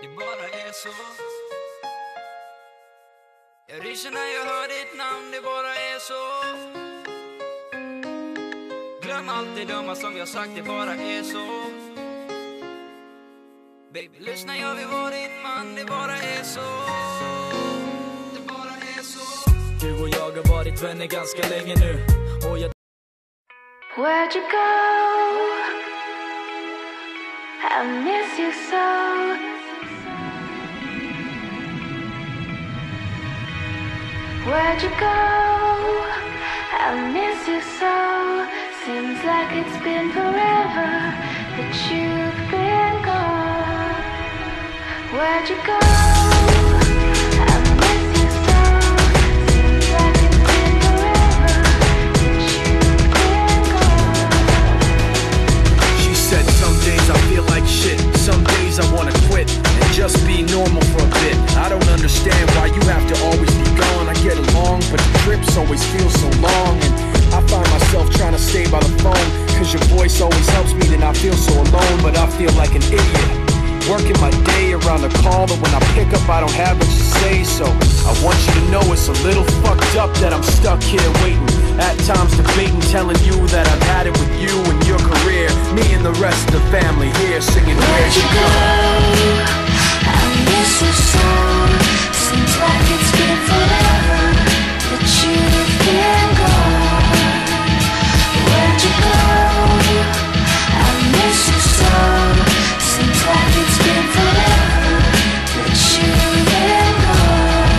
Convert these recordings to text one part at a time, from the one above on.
Det bara är så. Jag ryser när jag hör ditt namn, det bara är så. Glöm allt det dumma som jag sagt, det bara är så. Baby, lyssna, jag vill vara din man, det bara är så. Det bara är så. Du och jag har varit vänner ganska länge nu. Och jag... Where'd you go? I miss you so. Where'd you go? I miss you so. Seems like it's been forever that you've been gone. Where'd you go? I miss you so. Seems like it's been forever that you've been gone. She said some days I feel like shit, some days I wanna quit and just be normal for a bit. I don't understand why you have to always be gone. I get along, but the trips always feel so long. And I find myself trying to stay by the phone, cause your voice always helps me to not feel so alone. But I feel like an idiot, working my day around a call that when I pick up I don't have much to say. So I want you to know it's a little fucked up that I'm stuck here waiting, at times debating, telling you that I've had it with you and your career. Me and the rest of the family here singing, where'd you go? I miss you so. Seems like it's been forever that you've been gone. Where'd you go? I miss you so. Seems like it's been forever that you've been gone.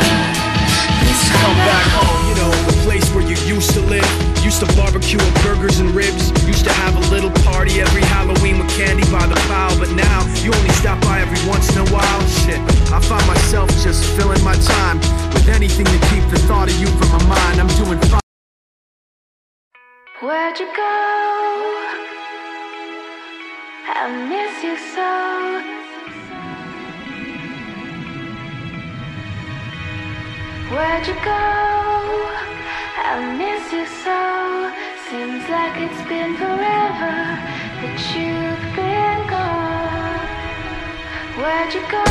Please Come back home, you know, the place where you used to live. Used to barbecue and burgers and ribs. Used to have a little party every Halloween with candy by the pile. But now, you only stop by every once in a while. Shit, I find myself just filling my time with anything to keep the thought of you from my mind. I'm doing fine. Where'd you go? I miss you so. Where'd you go? I miss you so. Seems like it's been forever that you've been gone. Where'd you go?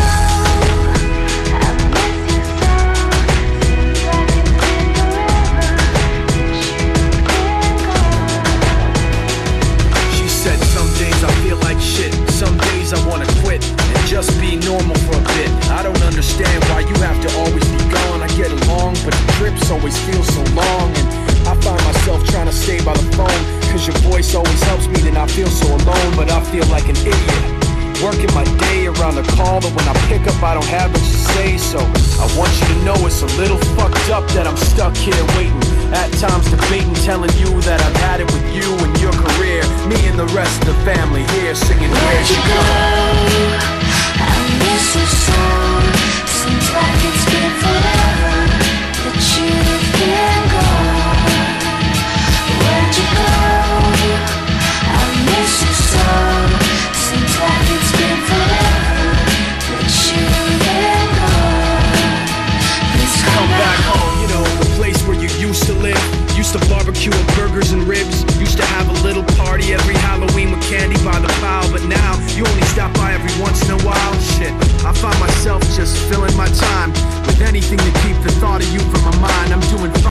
I miss you so. Seems like it's been forever that you've been gone. She said some days I feel like shit, some days I wanna quit and just be normal for a bit. I don't understand why you have to always be gone. I get along, but the trips always feel so long. And I find myself trying to stay by the phone, cause your voice always helps me to not feel so alone. But I feel like an idiot, working my day around a call that when I pick up I don't have much to say. So I want you to know it's a little fucked up that I'm stuck here waiting, at times debating, telling you that I've had it with you and your career. Me and the rest of the family here singing, where'd you go? I miss you so. Seems like it's been forever that you've been gone. Where'd you go? I miss you so. Seems like it's been forever that you've been gone. Please Come back home, you know, the place where you used to live. Used to barbecue and burgers and ribs. Used to have a little party every Halloween with candy by the pile. But now, you only stop by every once in a while. Shit, I find myself just filling my time with anything to keep the thought of you from my mind. I'm doing fine.